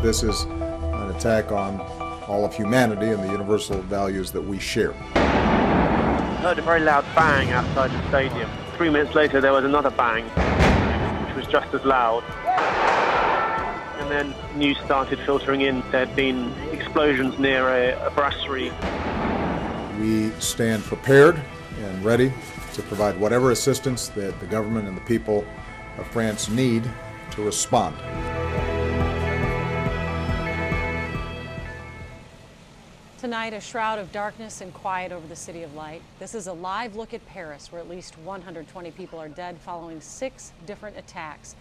This is an attack on all of humanity and the universal values that we share. I heard a very loud bang outside the stadium. 3 minutes later there was another bang, which was just as loud. And then news started filtering in. There had been explosions near a brasserie. We stand prepared and ready to provide whatever assistance that the government and the people of France need to respond. Tonight, a shroud of darkness and quiet over the City of Light. This is a live look at Paris, where at least 120 people are dead following 6 different attacks.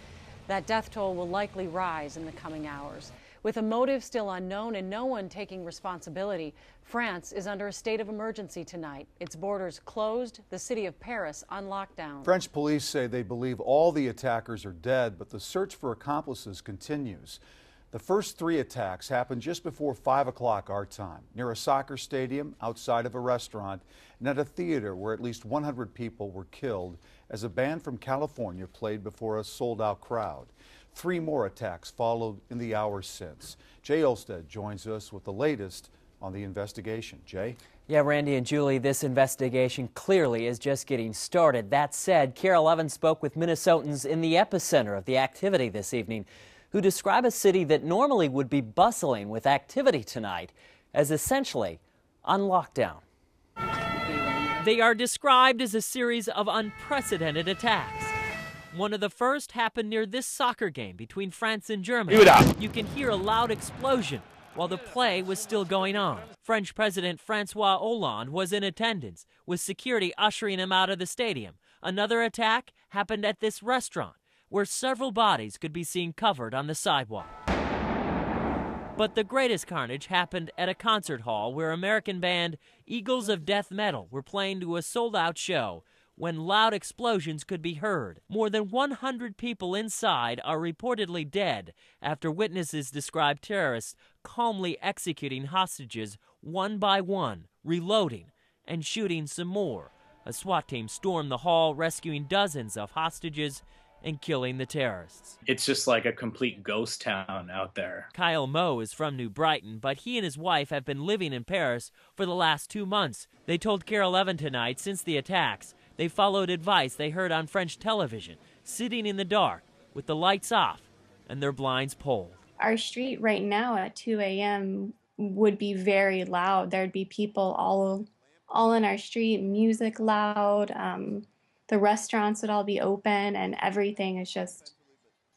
That death toll will likely rise in the coming hours. With a motive still unknown and no one taking responsibility, France is under a state of emergency tonight. Its borders closed, the city of Paris on lockdown. French police say they believe all the attackers are dead, but the search for accomplices continues. The first 3 attacks happened just before 5 o'clock our time, near a soccer stadium, outside of a restaurant, and at a theater where at least 100 people were killed as a band from California played before a sold-out crowd. 3 more attacks followed in the hours since. Jay Olstead joins us with the latest on the investigation. Jay? Yeah, Randy and Julie, this investigation clearly is just getting started. That said, KARE 11 spoke with Minnesotans in the epicenter of the activity this evening, who describe a city that normally would be bustling with activity tonight as essentially on lockdown. They are described as a series of unprecedented attacks. One of the first happened near this soccer game between France and Germany. You can hear a loud explosion while the play was still going on. French President Francois Hollande was in attendance, with security ushering him out of the stadium. Another attack happened at this restaurant, where several bodies could be seen covered on the sidewalk. But the greatest carnage happened at a concert hall where American band Eagles of Death Metal were playing to a sold-out show when loud explosions could be heard. More than 100 people inside are reportedly dead after witnesses described terrorists calmly executing hostages one by one, reloading and shooting some more. A SWAT team stormed the hall, rescuing dozens of hostages and killing the terrorists. It's just like a complete ghost town out there. Kyle Moe is from New Brighton, but he and his wife have been living in Paris for the last 2 months. They told KARE 11 tonight since the attacks, they followed advice they heard on French television, sitting in the dark with the lights off and their blinds pulled. Our street right now at 2 a.m. would be very loud. There'd be people all in our street, music loud. The restaurants would all be open and everything is just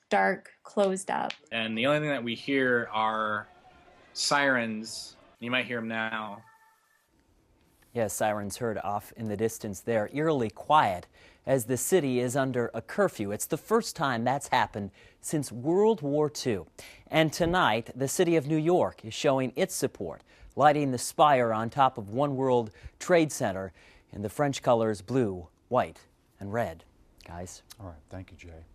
dark, closed up. And the only thing that we hear are sirens. You might hear them now. Yes, sirens heard off in the distance there, eerily quiet as the city is under a curfew. It's the first time that's happened since World War II. And tonight, the city of New York is showing its support, lighting the spire on top of One World Trade Center in the French colors blue, white, and red. Guys? All right, thank you, Jay.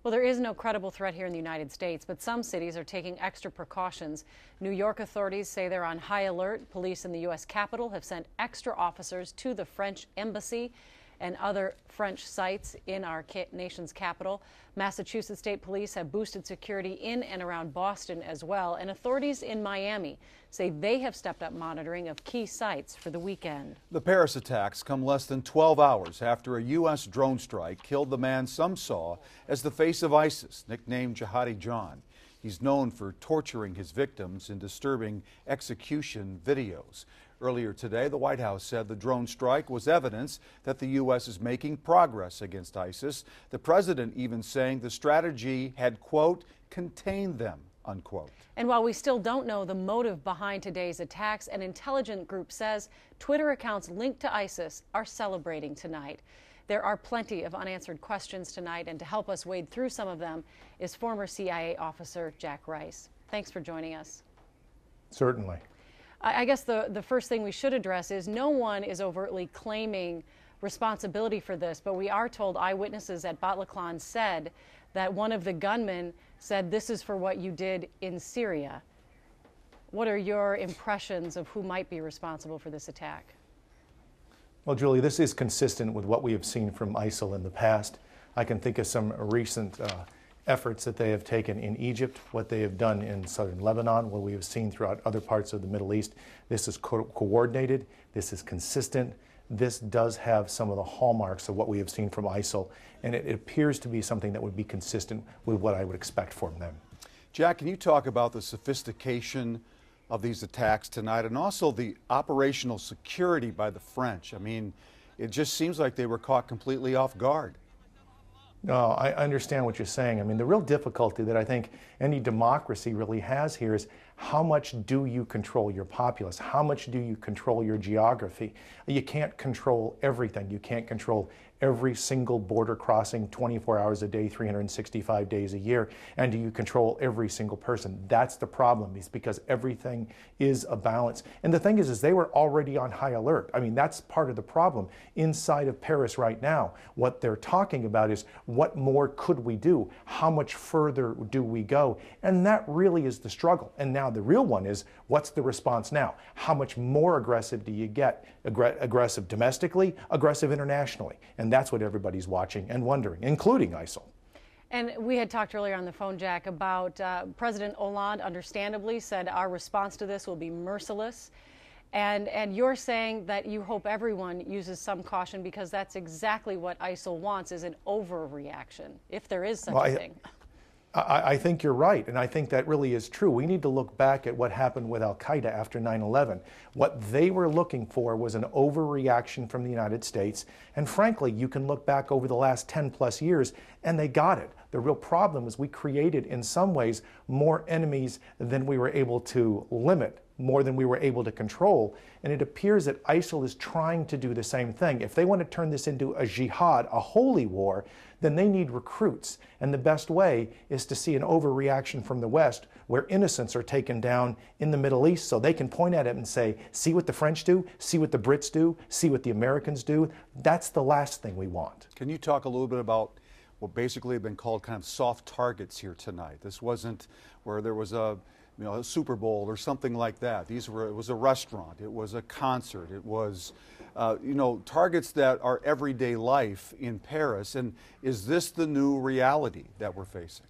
Well, there is no credible threat here in the United States, but some cities are taking extra precautions. New York authorities say they're on high alert. Police in the U.S. Capitol have sent extra officers to the French embassy and other French sites in our nation's capital. Massachusetts State Police have boosted security in and around Boston as well, and authorities in Miami say they have stepped up monitoring of key sites for the weekend. The Paris attacks come less than 12 hours after a U.S. drone strike killed the man some saw as the face of ISIS, nicknamed Jihadi John. He's known for torturing his victims in disturbing execution videos. Earlier today, the White House said the drone strike was evidence that the U.S. is making progress against ISIS. The president even saying the strategy had, quote, contained them, unquote. And while we still don't know the motive behind today's attacks, an intelligence group says Twitter accounts linked to ISIS are celebrating tonight. There are plenty of unanswered questions tonight, and to help us wade through some of them is former CIA officer Jack Rice. Thanks for joining us. Certainly. I guess the first thing we should address is no one is overtly claiming responsibility for this, but we are told eyewitnesses at Bataclan said that one of the gunmen said, "This is for what you did in Syria." What are your impressions of who might be responsible for this attack? Well, Julie, this is consistent with what we have seen from ISIL in the past. I can think of some recent efforts that they have taken in Egypt, what they have done in southern Lebanon, what we have seen throughout other parts of the Middle East. This is coordinated, this is consistent, this does have some of the hallmarks of what we have seen from ISIL, and it appears to be something that would be consistent with what I would expect from them. Jack, can you talk about the sophistication of these attacks tonight and also the operational security by the French? I mean, it just seems like they were caught completely off guard. No, I understand what you're saying. I mean, the real difficulty that I think any democracy really has here is how much do you control your populace? How much do you control your geography? You can't control everything. You can't control every single border crossing 24 hours a day, 365 days a year. And do you control every single person? That's the problem, is because everything is a balance. And the thing is they were already on high alert. I mean, that's part of the problem inside of Paris right now. What they're talking about is what more could we do? How much further do we go? And that really is the struggle. And now the real one is, what's the response now? How much more aggressive do you get? Aggressive domestically, aggressive internationally. And that's what everybody's watching and wondering, including ISIL. And we had talked earlier on the phone, Jack, about President Hollande understandably said our response to this will be merciless. And you're saying that you hope everyone uses some caution because that's exactly what ISIL wants, is an overreaction, if there is such a thing. I think you're right, and I think that really is true. We need to look back at what happened with al-Qaeda after 9/11. What they were looking for was an overreaction from the United States, and frankly, you can look back over the last 10 plus years, and they got it. The real problem is we created, in some ways, more enemies than we were able to limit, more than we were able to control, and it appears that ISIL is trying to do the same thing. If they want to turn this into a jihad, a holy war, then they need recruits. And the best way is to see an overreaction from the West where innocents are taken down in the Middle East so they can point at it and say, see what the French do, see what the Brits do, see what the Americans do. That's the last thing we want. Can you talk a little bit about what basically have been called kind of soft targets here tonight? This wasn't where there was a Super Bowl or something like that. It was a restaurant, it was a concert, it was targets that are everyday life in Paris. And is this the new reality that we're facing?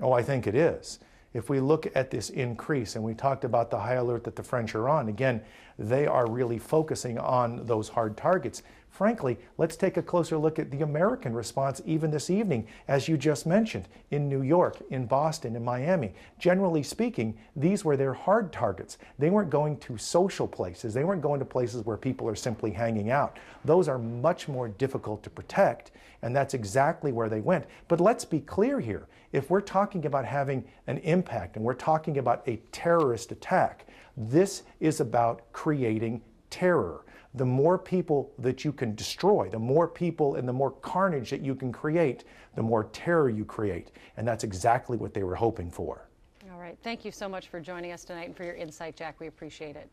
Oh, I think it is. If we look at this increase, and we talked about the high alert that the French are on, again, they are really focusing on those hard targets. Frankly, let's take a closer look at the American response even this evening, as you just mentioned, in New York, in Boston, in Miami. Generally speaking, these were their hard targets. They weren't going to social places. They weren't going to places where people are simply hanging out. Those are much more difficult to protect, and that's exactly where they went. But let's be clear here. If we're talking about having an impact and we're talking about a terrorist attack, this is about creating terror. The more people that you can destroy, the more people and the more carnage that you can create, the more terror you create. And that's exactly what they were hoping for. All right. Thank you so much for joining us tonight and for your insight, Jack. We appreciate it.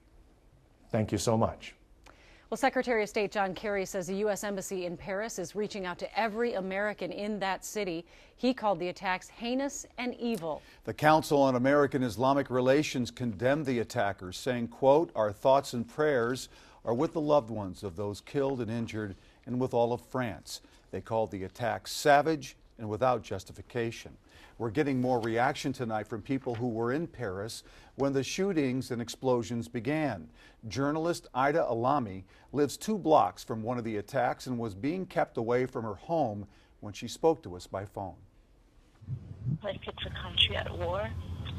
Thank you so much. Well, Secretary of State John Kerry says the U.S. Embassy in Paris is reaching out to every American in that city. He called the attacks heinous and evil. The Council on American Islamic Relations condemned the attackers, saying, quote, "Our thoughts and prayers are with the loved ones of those killed and injured and with all of France." They called the attack savage and without justification. We're getting more reaction tonight from people who were in Paris when the shootings and explosions began. Journalist Ida Alami lives 2 blocks from one of the attacks and was being kept away from her home when she spoke to us by phone. Like it's a country at war.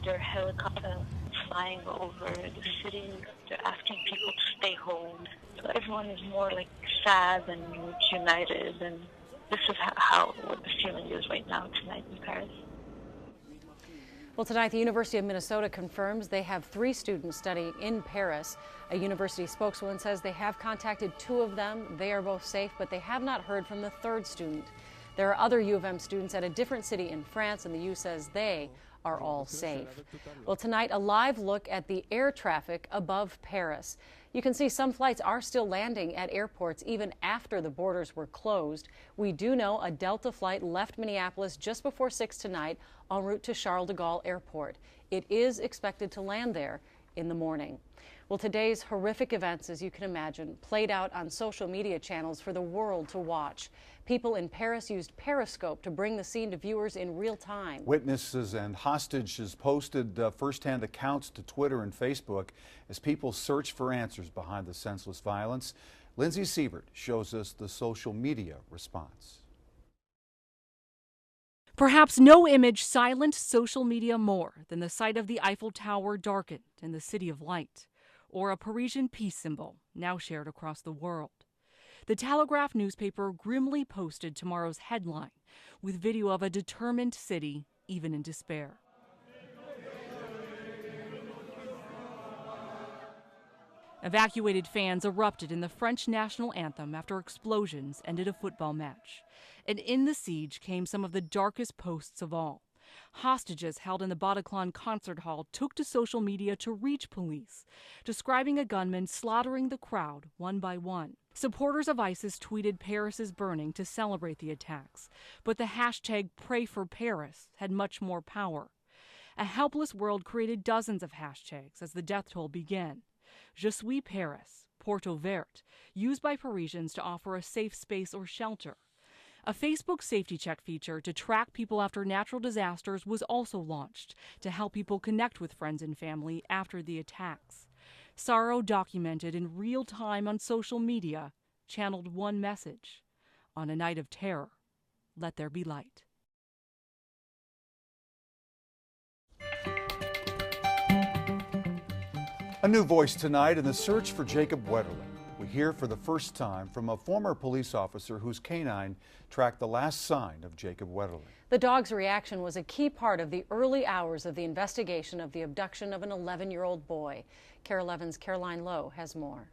There are helicopters flying over the city. They're asking people to stay home. So everyone is more like sad and united, and this is what the feeling is right now tonight in Paris. Well, tonight the University of Minnesota confirms they have 3 students studying in Paris. A university spokeswoman says they have contacted 2 of them. They are both safe, but they have not heard from the 3rd student. There are other U of M students at a different city in France, and the U says they are all safe. Well, tonight, a live look at the air traffic above Paris. You can see some flights are still landing at airports even after the borders were closed. We do know a Delta flight left Minneapolis just before 6 tonight en route to Charles de Gaulle Airport. It is expected to land there in the morning. Well, today's horrific events, as you can imagine, played out on social media channels for the world to watch. People in Paris used Periscope to bring the scene to viewers in real time. Witnesses and hostages posted firsthand accounts to Twitter and Facebook as people search for answers behind the senseless violence. Lindsay Siebert shows us the social media response. Perhaps no image silenced social media more than the sight of the Eiffel Tower darkened in the City of Light, or a Parisian peace symbol now shared across the world. The Telegraph newspaper grimly posted tomorrow's headline with video of a determined city, even in despair. Evacuated fans erupted in the French national anthem after explosions ended a football match. And in the siege came some of the darkest posts of all. Hostages held in the Bataclan concert hall took to social media to reach police, describing a gunman slaughtering the crowd one by one. Supporters of ISIS tweeted Paris is burning to celebrate the attacks, but the hashtag #PrayForParis had much more power. A helpless world created dozens of hashtags as the death toll began. Je suis Paris, Porte Verte, used by Parisians to offer a safe space or shelter. A Facebook safety check feature to track people after natural disasters was also launched to help people connect with friends and family after the attacks. Sorrow documented in real time on social media channeled one message: on a night of terror, let there be light. A new voice tonight in the search for Jacob Wetterling. We hear for the first time from a former police officer whose canine tracked the last sign of Jacob Wetterling. The dog's reaction was a key part of the early hours of the investigation of the abduction of an 11-year-old boy. KARE 11's Caroline Lowe has more.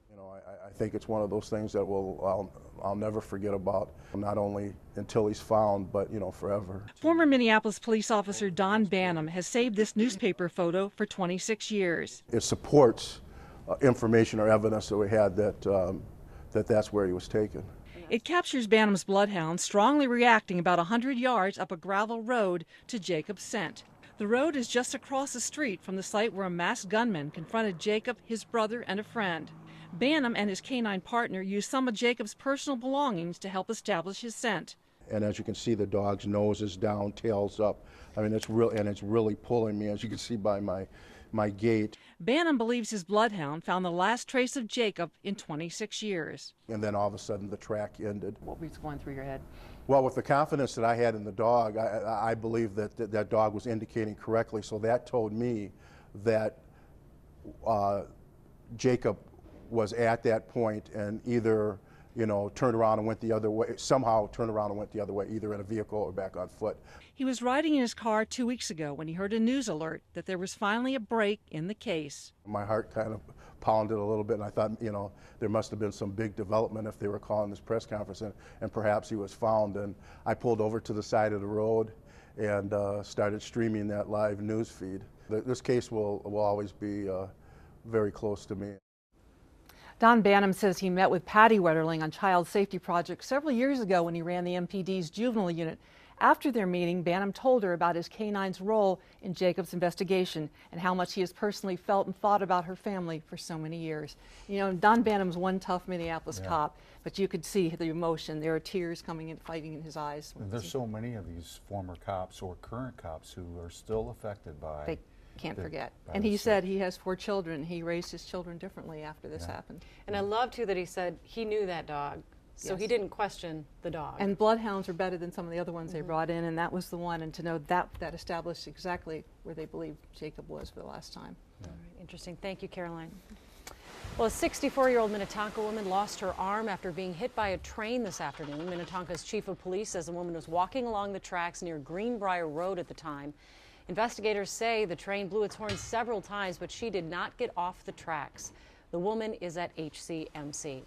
You know, I think it's one of those things that I'll never forget about, not only until he's found, but, you know, forever. Former Minneapolis police officer Don Bannum has saved this newspaper photo for 26 years. It supports information or evidence that we had that's where he was taken. It captures Bannum's bloodhound strongly reacting about 100 yards up a gravel road to Jacob's scent. The road is just across the street from the site where a masked gunman confronted Jacob, his brother, and a friend. Bannum and his canine partner used some of Jacob's personal belongings to help establish his scent. And as you can see, the dog's nose is down, tail's up. I mean, it's really pulling me, as you can see by my gait. Bannum believes his bloodhound found the last trace of Jacob in 26 years. And then all of a sudden the track ended. What was going through your head? Well, with the confidence that I had in the dog, I believe that dog was indicating correctly. So that told me that Jacob was at that point and either, you know, turned around and went the other way, somehow turned around and went the other way, either in a vehicle or back on foot. He was riding in his car 2 weeks ago when he heard a news alert that there was finally a break in the case. My heart kind of pounded a little bit, and I thought, you know, there must have been some big development if they were calling this press conference, and perhaps he was found. And I pulled over to the side of the road and started streaming that live news feed. This case will always be very close to me. Don Bannum says he met with Patty Wetterling on child safety projects several years ago when he ran the MPD's juvenile unit. After their meeting, Bannum told her about his canine's role in Jacob's investigation and how much he has personally felt and thought about her family for so many years. You know, Don Bannum's one tough Minneapolis cop, but you could see the emotion. There are tears coming and fighting in his eyes. And there's so many of these former cops or current cops who are still affected by... They can't forget. And he said he has 4 children. He raised his children differently after this happened. And I love, too, that he said he knew that dog. So he didn't question the dog. And bloodhounds are better than some of the other ones they brought in, and that was the one. And to know that established exactly where they believed Jacob was for the last time. All right, interesting. Thank you, Caroline. Well, a 64-year-old Minnetonka woman lost her arm after being hit by a train this afternoon. Minnetonka's chief of police says the woman was walking along the tracks near Greenbrier Road at the time. Investigators say the train blew its horn several times, but she did not get off the tracks. The woman is at HCMC.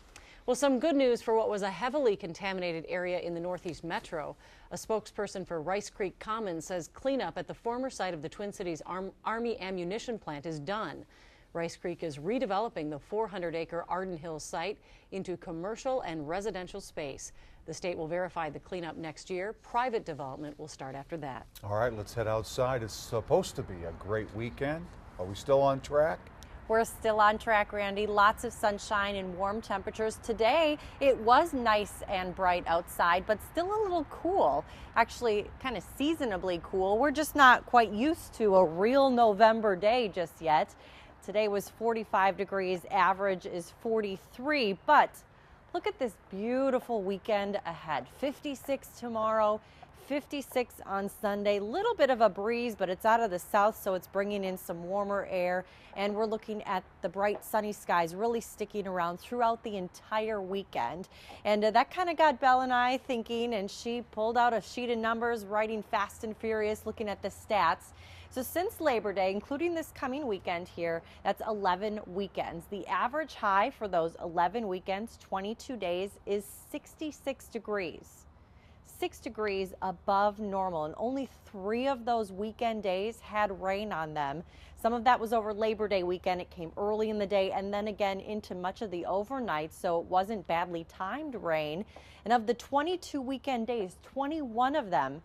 Well, some good news for what was a heavily contaminated area in the Northeast Metro. A spokesperson for Rice Creek Commons says cleanup at the former site of the Twin Cities Army ammunition plant is done. Rice Creek is redeveloping the 400-acre Arden Hills site into commercial and residential space. The state will verify the cleanup next year. Private development will start after that. All right, let's head outside. It's supposed to be a great weekend. Are we still on track? We're still on track, Randy. Lots of sunshine and warm temperatures. Today, it was nice and bright outside, but still a little cool. Actually, kind of seasonably cool. We're just not quite used to a real November day just yet. Today was 45 degrees, average is 43, but look at this beautiful weekend ahead. 56 tomorrow. 56 on Sunday, little bit of a breeze, but it's out of the south, so it's bringing in some warmer air. And we're looking at the bright sunny skies really sticking around throughout the entire weekend. And that kind of got Belle and I thinking, and she pulled out a sheet of numbers, writing fast and furious, looking at the stats. So since Labor Day, including this coming weekend here, that's 11 weekends. The average high for those 11 weekends, 22 days, is 66 degrees. 6 degrees above normal, and only 3 of those weekend days had rain on them. Some of that was over Labor Day weekend. It came early in the day and then again into much of the overnight, so it wasn't badly timed rain. And of the 22 weekend days, 21 of them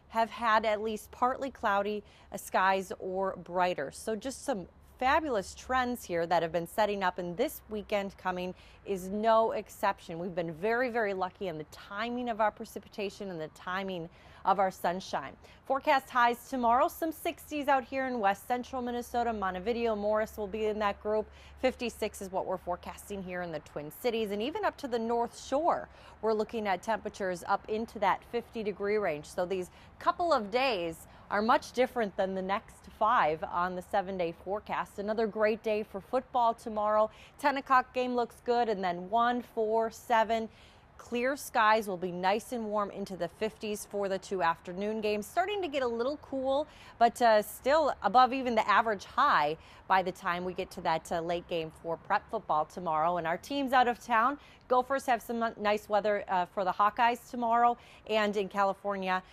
have had at least partly cloudy skies or brighter. So just some fabulous trends here that have been setting up, and this weekend coming is no exception. We've been very, very lucky in the timing of our precipitation and the timing of our sunshine. Forecast highs tomorrow, some 60s out here in west central Minnesota. Montevideo, Morris will be in that group. 56 is what we're forecasting here in the Twin Cities, and even up to the North Shore. We're looking at temperatures up into that 50-degree range. So these couple of days are much different than the next 5 on the 7-day forecast. Another great day for football tomorrow. 10 o'clock game looks good, and then 1, 4, 7. Clear skies will be nice and warm into the 50s for the 2 afternoon games. Starting to get a little cool, but still above even the average high by the time we get to that late game for prep football tomorrow. And our teams out of town, Gophers have some nice weather for the Hawkeyes tomorrow, and in California,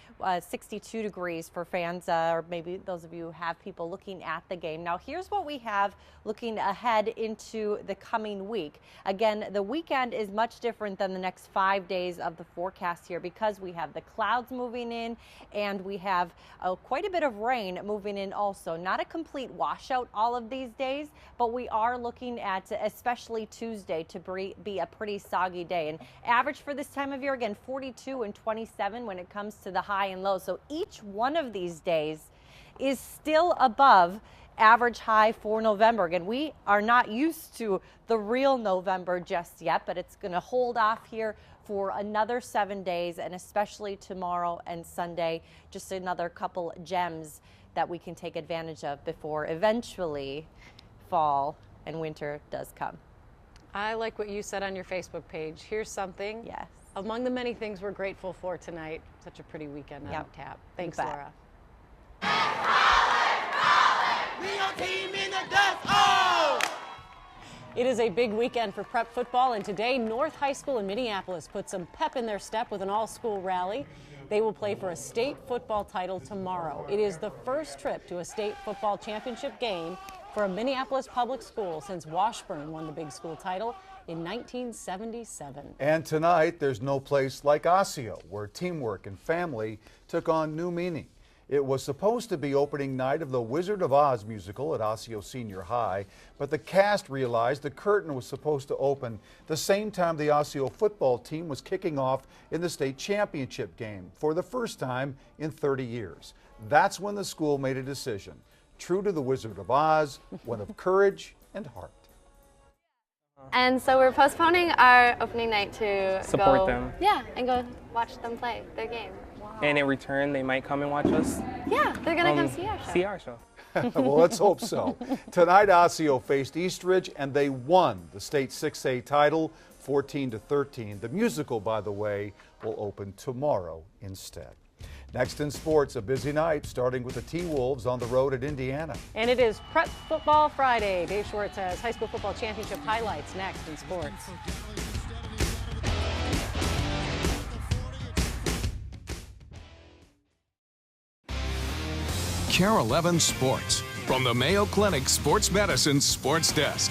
62 degrees for fans, or maybe those of you who have people looking at the game. Now, here's what we have looking ahead into the coming week. Again, the weekend is much different than the next 5 days of the forecast here because we have the clouds moving in and we have quite a bit of rain moving in also. Not a complete washout all of these days, but we are looking at especially Tuesday to be a pretty soggy day. And average for this time of year, again, 42 and 27 when it comes to the high and low. So each one of these days is still above average high for November. Again, we are not used to the real November just yet, but it's going to hold off here for another 7 days, and especially tomorrow and Sunday, just another couple gems that we can take advantage of before eventually fall and winter does come. I like what you said on your Facebook page. Here's something. Yes. Among the many things we're grateful for tonight, such a pretty weekend on tap. Thanks, Laura. It is a big weekend for prep football, and today North High School in Minneapolis put some pep in their step with an all-school rally. They will play for a state football title tomorrow. It is the first trip to a state football championship game for a Minneapolis public school since Washburn won the big school title in 1977. And tonight, there's no place like Osseo, where teamwork and family took on new meaning. It was supposed to be opening night of the Wizard of Oz musical at Osseo Senior High, but the cast realized the curtain was supposed to open the same time the Osseo football team was kicking off in the state championship game for the first time in 30 years. That's when the school made a decision, true to the Wizard of Oz, one of courage and heart. And so we're postponing our opening night to support them. Yeah, and go watch them play their game. And in return, they might come and watch us. Yeah, they're going to come see our show. See our show. Well, let's hope so. Tonight, Osseo faced Eastridge, and they won the state 6A title, 14-13. The musical, by the way, will open tomorrow instead. Next in sports, a busy night, starting with the T-Wolves on the road at Indiana. And it is Prep Football Friday. Dave Schwartz has high school football championship highlights next in sports. KARE 11 Sports from the Mayo Clinic Sports Medicine Sports Desk.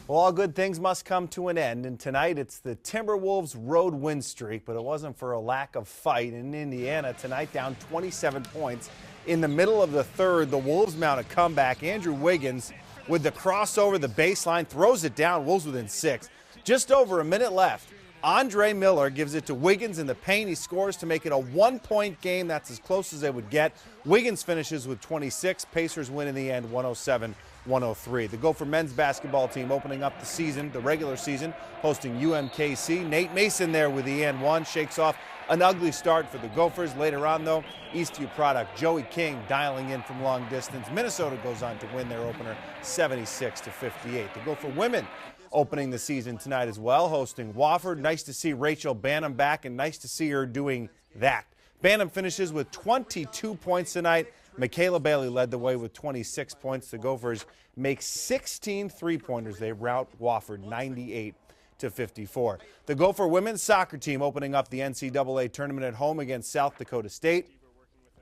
Well, all good things must come to an end, and tonight it's the Timberwolves' road win streak, but it wasn't for a lack of fight in Indiana tonight, down 27 points. In the middle of the third, the Wolves mount a comeback. Andrew Wiggins with the crossover, the baseline, throws it down, Wolves within 6. Just over a minute left. Andre Miller gives it to Wiggins in the paint. He scores to make it a 1-point game. That's as close as they would get. Wiggins finishes with 26. Pacers win in the end, 107-103. The Gopher men's basketball team opening up the season, the regular season, hosting UMKC. Nate Mason there with the and one, shakes off an ugly start for the Gophers. Later on, though, Eastview product Joey King dialing in from long distance. Minnesota goes on to win their opener 76-58. The Gopher women opening the season tonight as well, hosting Wofford. Nice to see Rachel Banham back, and nice to see her doing that. Banham finishes with 22 points tonight. Michaela Bailey led the way with 26 points. The Gophers make 16 three-pointers. They rout Wofford 98-54. The Gopher women's soccer team opening up the NCAA tournament at home against South Dakota State.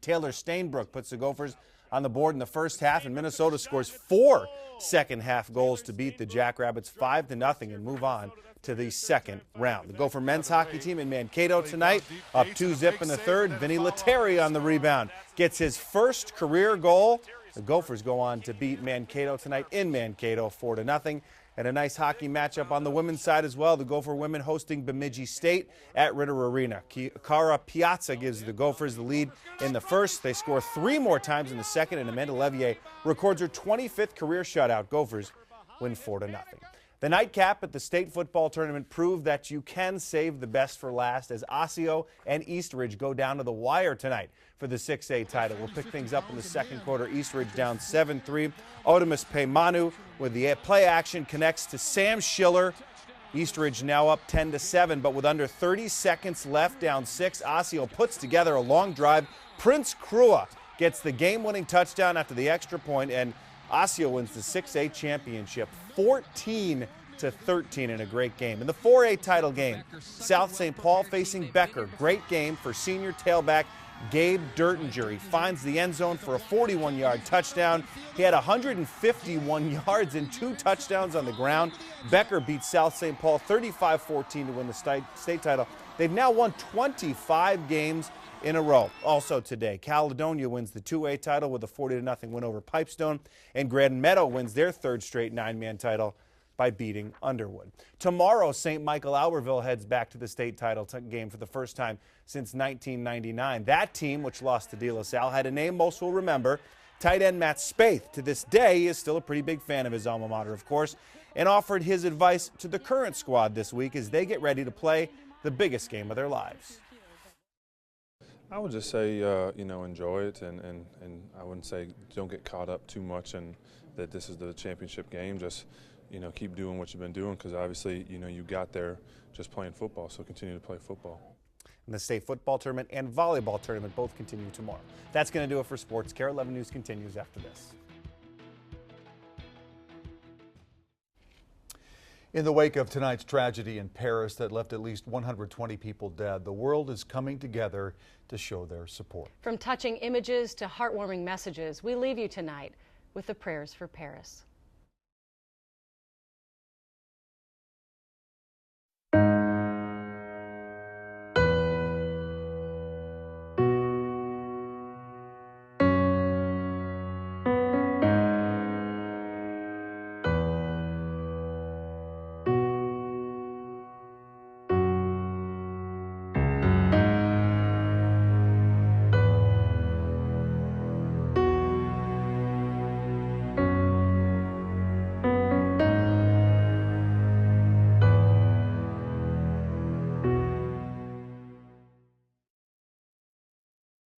Taylor Stainbrook puts the Gophers on the board in the first half, and Minnesota scores 4 second-half goals to beat the Jackrabbits 5-0 and move on to the second round. The Gopher men's hockey team in Mankato tonight, up 2-0 in the third. Vinny Lettieri on the rebound gets his first career goal. The Gophers go on to beat Mankato tonight in Mankato 4-0. And a nice hockey matchup on the women's side as well. The Gopher women hosting Bemidji State at Ritter Arena. Kara Piazza gives the Gophers the lead in the first. They score 3 more times in the second, and Amanda Levier records her 25th career shutout. Gophers win 4-0. The nightcap at the state football tournament proved that you can save the best for last as Osseo and Eastridge go down to the wire tonight for the 6A title. We'll pick things up in the second quarter. Eastridge down 7-3. Odamus Peimanu with the play action connects to Sam Schiller. Eastridge now up 10-7, but with under 30 seconds left, down 6. Osseo puts together a long drive. Prince Krua gets the game-winning touchdown after the extra point, and Osseo wins the 6A championship 14-13 in a great game. In the 4A title game, South St. Paul facing Becker. Great game for senior tailback Gabe Dertinger. He finds the end zone for a 41-yard touchdown. He had 151 yards and 2 touchdowns on the ground. Becker beats South St. Paul 35-14 to win the state title. They've now won 25 games in a row. Also today, Caledonia wins the 2A title with a 40-0 win over Pipestone, and Grand Meadow wins their 3rd straight 9-man title by beating Underwood. Tomorrow, St. Michael Albertville heads back to the state title game for the first time since 1999. That team, which lost to De La Salle, had a name most will remember. Tight end Matt Spaeth, to this day, he is still a pretty big fan of his alma mater, of course, and offered his advice to the current squad this week as they get ready to play the biggest game of their lives. I would just say, enjoy it, and I wouldn't say don't get caught up too much and that this is the championship game. Just, keep doing what you've been doing because obviously, you got there just playing football, so continue to play football. And the state football tournament and volleyball tournament both continue tomorrow. That's going to do it for sports. KARE 11 News continues after this. In the wake of tonight's tragedy in Paris that left at least 120 people dead, the world is coming together to show their support. From touching images to heartwarming messages, we leave you tonight with the prayers for Paris.